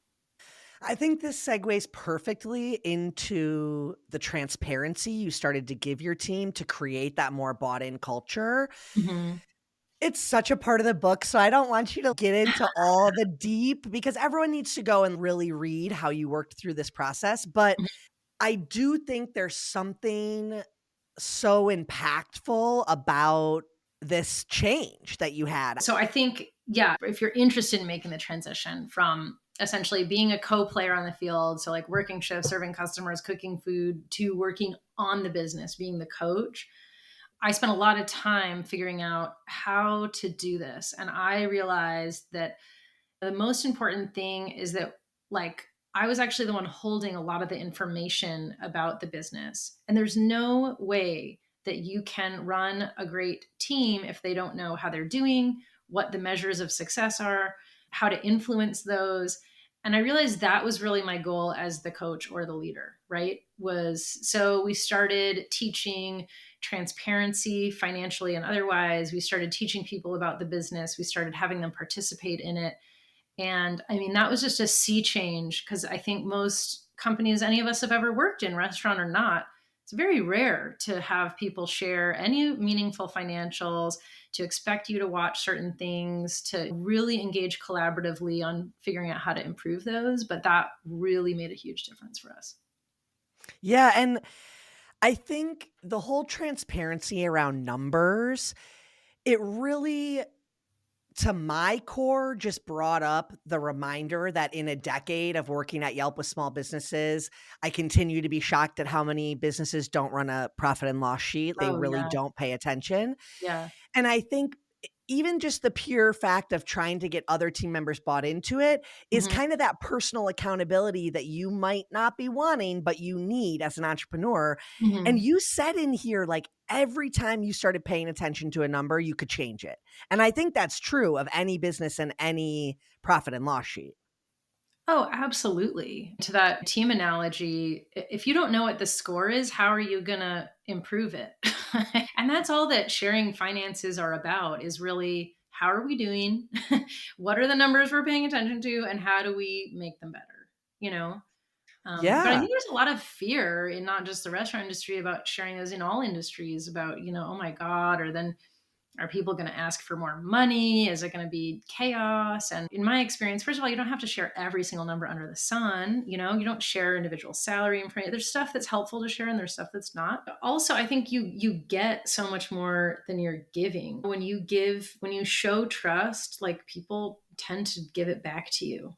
I think this segues perfectly into the transparency you started to give your team to create that more bought-in culture.
Mm-hmm.
It's such a part of the book, so I don't want you to get into all the deep, because everyone needs to go and really read how you worked through this process. But I do think there's something so impactful about this change that you had.
So I think, yeah, if you're interested in making the transition from essentially being a co-player on the field, so like working shifts, serving customers, cooking food, to working on the business, being the coach, I spent a lot of time figuring out how to do this. And I realized that the most important thing is that, like, I was actually the one holding a lot of the information about the business. And there's no way that you can run a great team if they don't know how they're doing, what the measures of success are, how to influence those. And I realized that was really my goal as the coach or the leader, right? So we started teaching transparency financially and otherwise. We started teaching people about the business. We started having them participate in it. And I mean, that was just a sea change, because I think most companies any of us have ever worked in, restaurant or not, it's very rare to have people share any meaningful financials, to expect you to watch certain things, to really engage collaboratively on figuring out how to improve those. But that really made a huge difference for us.
Yeah, and I think the whole transparency around numbers, it really, to my core, just brought up the reminder that in a decade of working at Yelp with small businesses, I continue to be shocked at how many businesses don't run a profit and loss sheet. They
Oh,
really
yeah.
don't pay attention.
Yeah.
And I think even just the pure fact of trying to get other team members bought into it is
Mhm.
kind of that personal accountability that you might not be wanting, but you need as an entrepreneur. And
Mhm.
you said in here, like, every time you started paying attention to a number, you could change it. And I think that's true of any business and any profit and loss sheet.
Oh, absolutely. To that team analogy, if you don't know what the score is, how are you going to improve it? And that's all that sharing finances are about, is really, how are we doing? What are the numbers we're paying attention to? And how do we make them better? You know? But I
Yeah.
think there's a lot of fear in not just the restaurant industry about sharing those, in all industries, about, oh my God, or then are people going to ask for more money? Is it going to be chaos? And in my experience, first of all, you don't have to share every single number under the sun. You don't share individual salary information. There's stuff that's helpful to share and there's stuff that's not. Also, I think you get so much more than you're giving. When you show trust, like, people tend to give it back to you.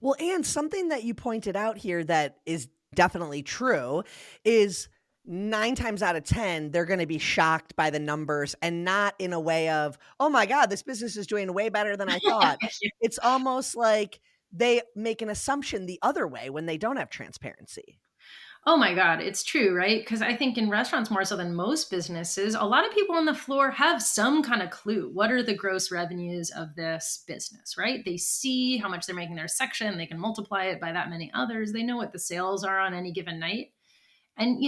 Well, and something that you pointed out here that is definitely true is 9 times out of 10, they're going to be shocked by the numbers, and not in a way of, oh my God, this business is doing way better than I thought. It's almost like they make an assumption the other way when they don't have transparency.
Oh my God, it's true, right? Because I think in restaurants, more so than most businesses, a lot of people on the floor have some kind of clue. What are the gross revenues of this business, right? They see how much they're making their section. They can multiply it by that many others. They know what the sales are on any given night. And,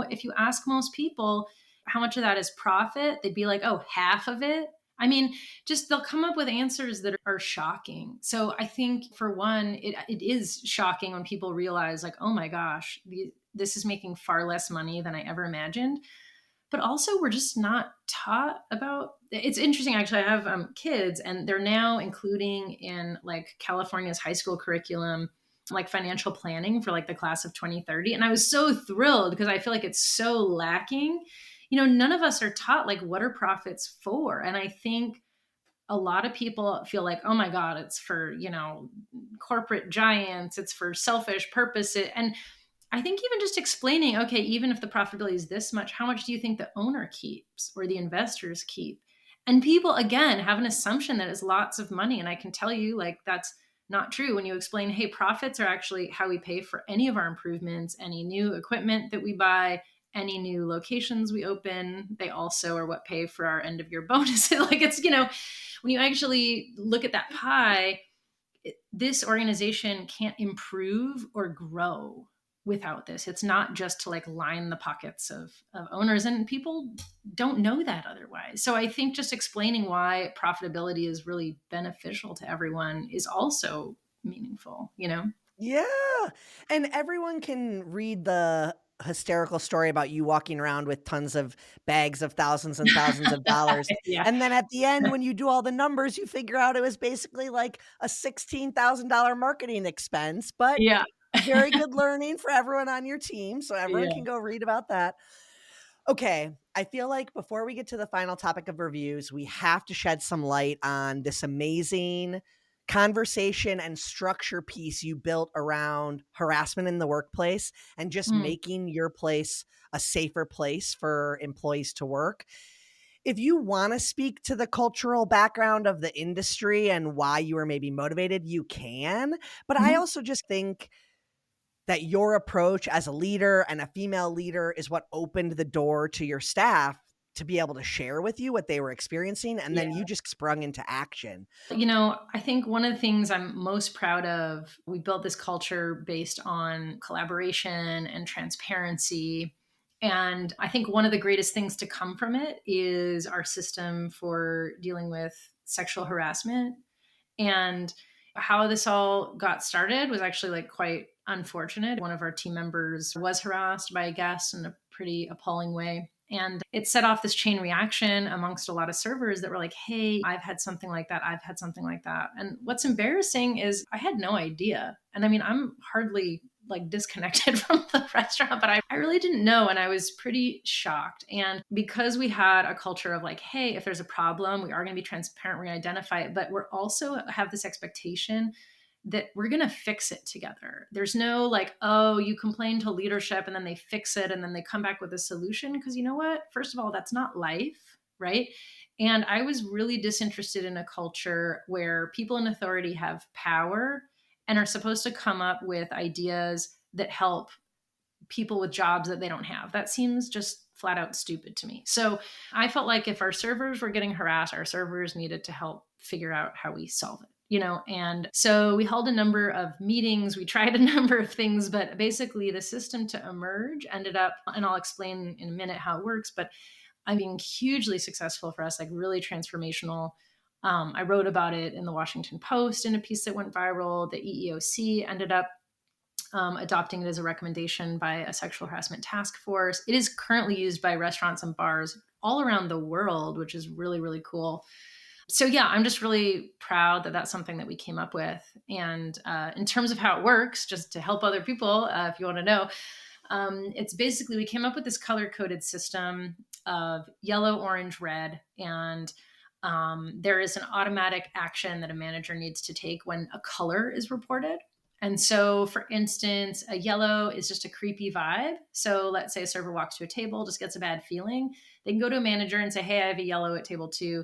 if you ask most people how much of that is profit, they'd be like, oh, half of it. I mean, just they'll come up with answers that are shocking. So I think, for one, it is shocking when people realize, like, oh my gosh, this is making far less money than I ever imagined. But also, we're just not taught about. It's interesting, actually. I have kids, and they're now including in, like, California's high school curriculum, like, financial planning for, like, the class of 2030. And I was so thrilled, because I feel like it's so lacking. None of us are taught, like, what are profits for? And I think a lot of people feel like, oh my God, it's for, corporate giants, it's for selfish purposes. And I think even just explaining, okay, even if the profitability is this much, how much do you think the owner keeps or the investors keep? And people, again, have an assumption that it's lots of money. And I can tell you, like, that's not true when you explain, hey, profits are actually how we pay for any of our improvements, any new equipment that we buy, any new locations we open. They also are what pay for our end of year bonuses. Like, it's, when you actually look at that pie, this organization can't improve or grow without this. It's not just to, like, line the pockets of owners, and people don't know that otherwise. So I think just explaining why profitability is really beneficial to everyone is also meaningful.
Yeah. And everyone can read the hysterical story about you walking around with tons of bags of thousands of dollars.
Yeah.
And then at the end, when you do all the numbers, you figure out it was basically like a $16,000 marketing expense. But
Yeah.
very good learning for everyone on your team. So everyone
Yeah.
can go read about that. Okay. I feel like before we get to the final topic of reviews, we have to shed some light on this amazing conversation and structure piece you built around harassment in the workplace and just
Mm.
making your place a safer place for employees to work. If you want to speak to the cultural background of the industry and why you were maybe motivated, you can. But I
Mhm.
also just think that your approach as a leader and a female leader is what opened the door to your staff to be able to share with you what they were experiencing. And then
Yeah.
you just sprung into action.
I think one of the things I'm most proud of, we built this culture based on collaboration and transparency. And I think one of the greatest things to come from it is our system for dealing with sexual harassment. And how this all got started was actually like quite unfortunate. One of our team members was harassed by a guest in a pretty appalling way. And it set off this chain reaction amongst a lot of servers that were like, hey, I've had something like that. I've had something like that. And what's embarrassing is I had no idea. And I mean, I'm hardly like disconnected from the restaurant, but I really didn't know. And I was pretty shocked. And because we had a culture of like, hey, if there's a problem, we are going to be transparent, we're going to identify it, but we're also have this expectation that we're going to fix it together. There's no like, oh, you complain to leadership and then they fix it and then they come back with a solution. Because you know what? First of all, that's not life, right? And I was really disinterested in a culture where people in authority have power and are supposed to come up with ideas that help people with jobs that they don't have. That seems just flat out stupid to me. So I felt like if our servers were getting harassed, our servers needed to help figure out how we solve it. And so we held a number of meetings, we tried a number of things, but basically the system to emerge ended up, and I'll explain in a minute how it works, but I'm being hugely successful for us, like really transformational. I wrote about it in the Washington Post in a piece that went viral. The EEOC ended up adopting it as a recommendation by a sexual harassment task force. It is currently used by restaurants and bars all around the world, which is really, really cool. So yeah, I'm just really proud that that's something that we came up with. And in terms of how it works, just to help other people, if you want to know, it's basically we came up with this color-coded system of yellow, orange, red, and there is an automatic action that a manager needs to take when a color is reported. And so, for instance, a yellow is just a creepy vibe. So let's say a server walks to a table, just gets a bad feeling. They can go to a manager and say, hey, I have a yellow at table 2.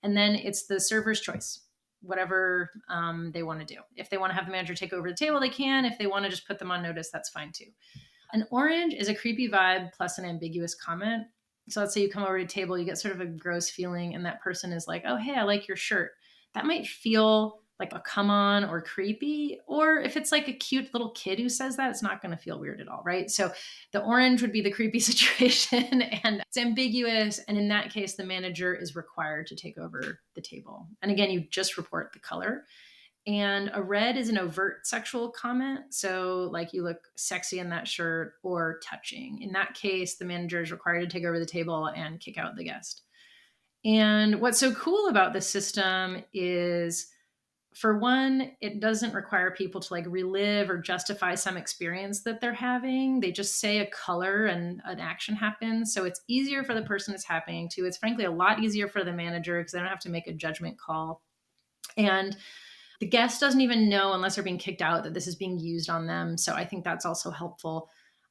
And then it's the server's choice, whatever they want to do. If they want to have the manager take over the table, they can. If they want to just put them on notice, that's fine too. An orange is a creepy vibe plus an ambiguous comment. So let's say you come over to a table, you get sort of a gross feeling, and that person is like, oh, hey, I like your shirt. That might feel like a come on or creepy. Or if it's like a cute little kid who says that, it's not going to feel weird at all, right? So the orange would be the creepy situation and it's ambiguous. And in that case, the manager is required to take over the table. And again, you just report the color. And a red is an overt sexual comment. So, like, you look sexy in that shirt or touching. In that case, the manager is required to take over the table and kick out the guest. And what's so cool about this system is, for one, it doesn't require people to like relive or justify some experience that they're having. They just say a color and an action happens. So it's easier for the person it's happening to. It's frankly a lot easier for the manager because they don't have to make a judgment call. And the guest doesn't even know unless they're being kicked out that this is being used on them. So I think that's also helpful.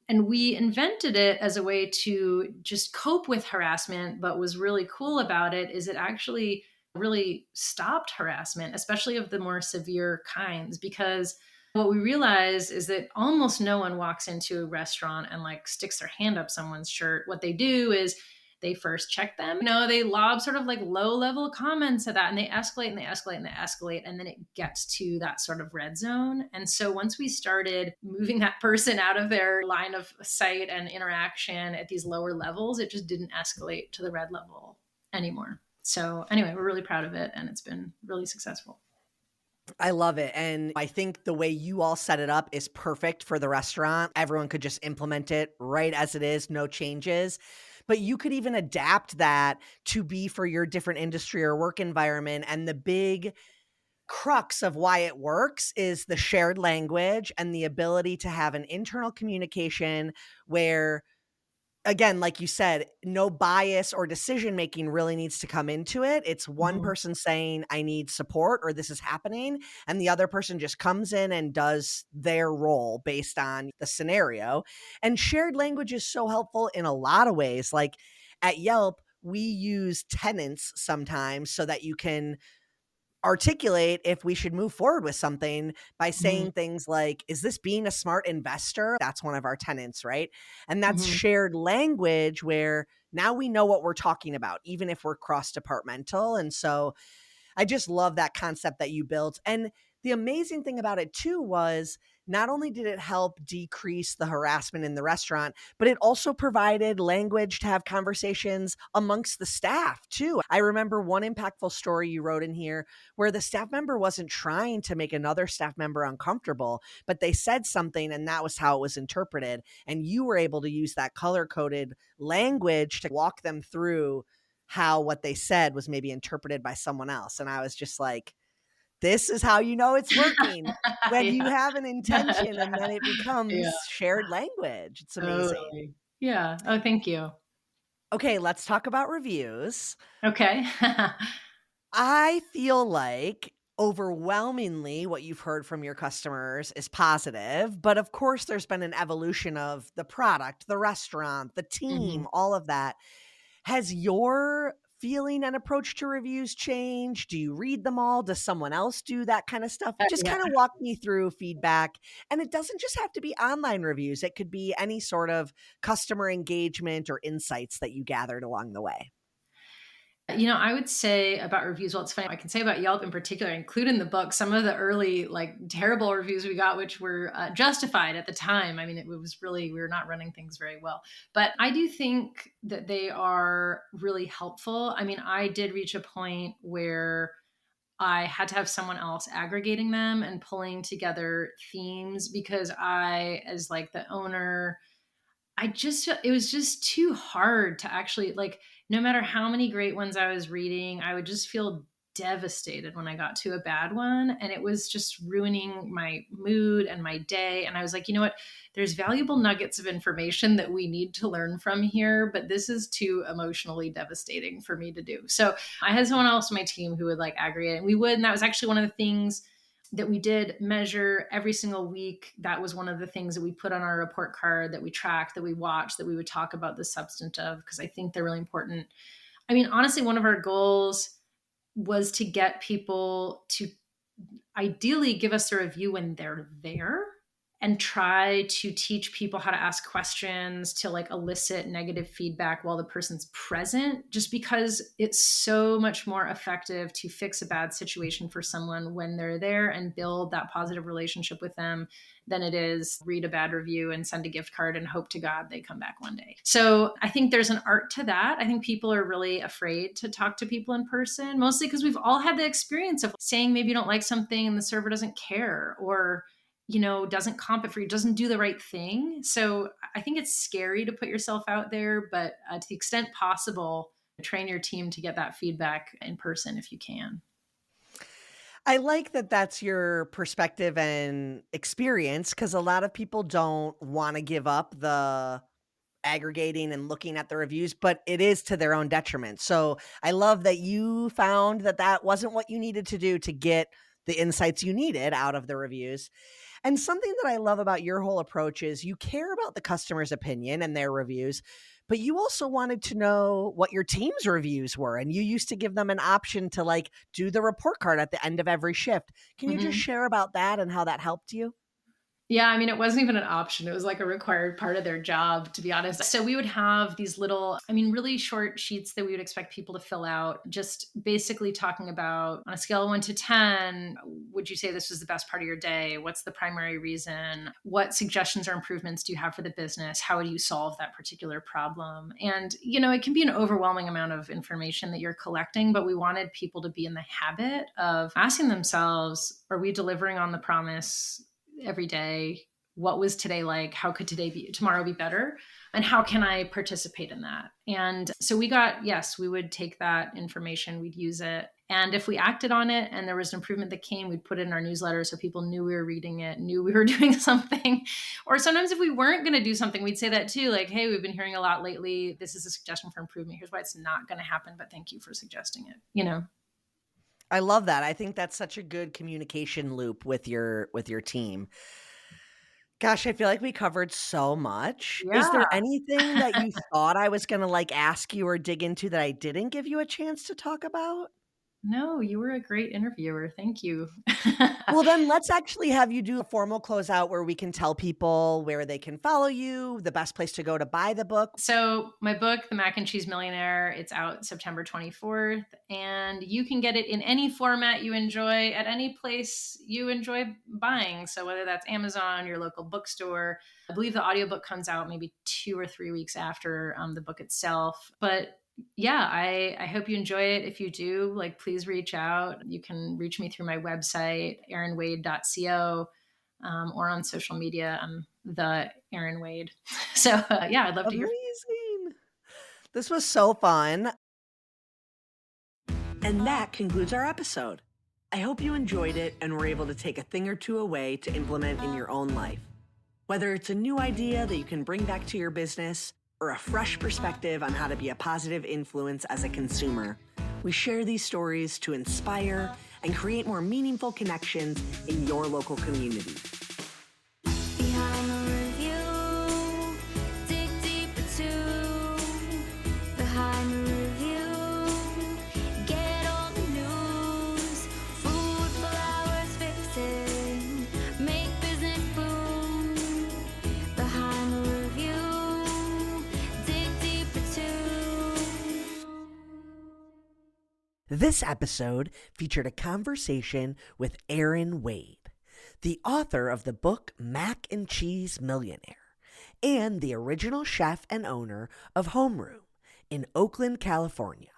And we invented it as a way to just cope with harassment. But what's really cool about it is it actually really stopped harassment, especially of the more severe kinds, because what we realize is that almost no one walks into a restaurant and like sticks their hand up someone's shirt. What they do is they first check them. They lob sort of like low level comments at that and they escalate and they escalate and they escalate. And then it gets to that sort of red zone. And so once we started moving that person out of their line of sight and interaction at these lower levels, it just didn't escalate to the red level anymore. So anyway, we're really proud of it and it's been really successful.
I love it. And I think the way you all set it up is perfect for the restaurant. Everyone could just implement it right as it is, no changes. But you could even adapt that to be for your different industry or work environment. And the big crux of why it works is the shared language and the ability to have an internal communication where, again, like you said, no bias or decision making really needs to come into it. It's one
Mhm.
person saying, I need support or this is happening. And the other person just comes in and does their role based on the scenario. And shared language is so helpful in a lot of ways. Like at Yelp, we use tenants sometimes so that you can articulate if we should move forward with something by
Mhm.
saying things like, is this being a smart investor? That's one of our tenants, right? And that's
Mhm.
shared language where now we know what we're talking about, even if we're cross departmental. And so I just love that concept that you built. And the amazing thing about it too was not only did it help decrease the harassment in the restaurant, but it also provided language to have conversations amongst the staff too. I remember one impactful story you wrote in here where the staff member wasn't trying to make another staff member uncomfortable, but they said something and that was how it was interpreted. And you were able to use that color coded language to walk them through how what they said was maybe interpreted by someone else. And I was just like, this is how you know it's working when you
Yeah.
have an intention and then it
Yeah,
becomes shared language. It's amazing.
totally. Yeah. Oh, thank you.
Okay, let's talk about reviews.
Okay.
I feel like overwhelmingly what you've heard from your customers is positive, but of course there's been an evolution of the product, the restaurant, the
Mhm.
team, all of that. Has your feeling and approach to reviews changed? Do you read them all? Does someone else do that kind of stuff? Just
Yeah.
kind of walk me through feedback. And it doesn't just have to be online reviews, it could be any sort of customer engagement or insights that you gathered along the way.
I would say about reviews, well, it's funny. I can say about Yelp in particular, include in the book some of the early, like terrible reviews we got, which were justified at the time. I mean, it was really, we were not running things very well. But I do think that they are really helpful. I mean, I did reach a point where I had to have someone else aggregating them and pulling together themes because I, as like the owner, it was just too hard to actually like, no matter how many great ones I was reading, I would just feel devastated when I got to a bad one. And it was just ruining my mood and my day. And I was like, you know what? There's valuable nuggets of information that we need to learn from here, but this is too emotionally devastating for me to do. So I had someone else on my team who would like aggregate, and we would. And that was actually one of the things that we did measure every single week. That was one of the things that we put on our report card, that we tracked, that we watched, that we would talk about the substantive, because I think they're really important. I mean, honestly, one of our goals was to get people to ideally give us a review when they're there, and try to teach people how to ask questions to like elicit negative feedback while the person's present, just because it's so much more effective to fix a bad situation for someone when they're there and build that positive relationship with them than it is read a bad review and send a gift card and hope to God they come back one day. So I think there's an art to that. I think people are really afraid to talk to people in person, mostly because we've all had the experience of saying maybe you don't like something and the server doesn't care, or doesn't comp it for you, doesn't do the right thing. So I think it's scary to put yourself out there, but to the extent possible, train your team to get that feedback in person if you can.
I like that that's your perspective and experience because a lot of people don't want to give up the aggregating and looking at the reviews, but it is to their own detriment. So I love that you found that that wasn't what you needed to do to get the insights you needed out of the reviews. And something that I love about your whole approach is you care about the customer's opinion and their reviews, but you also wanted to know what your team's reviews were. And you used to give them an option to like do the report card at the end of every shift. Can you just
Mhm.
share about that and how that helped you?
Yeah, I mean, it wasn't even an option. It was like a required part of their job, to be honest. So we would have these little, I mean, really short sheets that we would expect people to fill out, just basically talking about on a scale of 1 to 10, would you say this was the best part of your day? What's the primary reason? What suggestions or improvements do you have for the business? How would you solve that particular problem? And, it can be an overwhelming amount of information that you're collecting, but we wanted people to be in the habit of asking themselves, are we delivering on the promise every day? What was today like? How could tomorrow be better? And how can I participate in that? And so we would take that information, we'd use it. And if we acted on it and there was an improvement that came, we'd put it in our newsletter so people knew we were reading it, knew we were doing something. Or sometimes if we weren't going to do something, we'd say that too, like, hey, we've been hearing a lot lately. This is a suggestion for improvement. Here's why it's not going to happen, but thank you for suggesting it, you know?
I love that. I think that's such a good communication loop with your team. Gosh, I feel like we covered so much. Is
Yeah.
there anything that you thought I was gonna, like, ask you or dig into that I didn't give you a chance to talk about?
No, you were a great interviewer. Thank you.
Well, then let's actually have you do a formal closeout where we can tell people where they can follow you, the best place to go to buy the book.
So my book, The Mac and Cheese Millionaire, it's out September 24th, and you can get it in any format you enjoy at any place you enjoy buying. So whether that's Amazon, your local bookstore, I believe the audiobook comes out maybe 2 or 3 weeks after the book itself. But yeah, I hope you enjoy it. If you do, like, please reach out. You can reach me through my website, erinwade.co, or on social media. I'm the Erin Wade. So yeah, I'd love to hear.
Amazing. This was so fun. And that concludes our episode. I hope you enjoyed it and were able to take a thing or two away to implement in your own life. Whether it's a new idea that you can bring back to your business or a fresh perspective on how to be a positive influence as a consumer, we share these stories to inspire and create more meaningful connections in your local community.
Behind the review, dig deeper too. Behind the review, get all the news. Food, flowers, fixing, make business boom. Behind the review, dig deeper too.
This episode featured a conversation with Erin Wade, the author of the book Mac and Cheese Millionaire, and the original chef and owner of Homeroom in Oakland, California.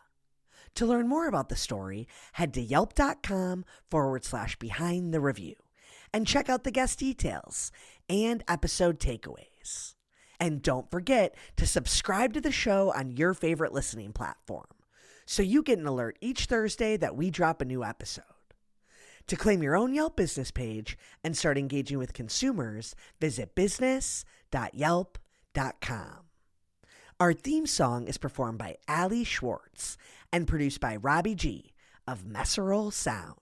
To learn more about the story, head to yelp.com/behind the review and check out the guest details and episode takeaways. And don't forget to subscribe to the show on your favorite listening platform so you get an alert each Thursday that we drop a new episode. To claim your own Yelp business page and start engaging with consumers, visit business.yelp.com. Our theme song is performed by Ali Schwartz and produced by Robbie G of Messerol Sound.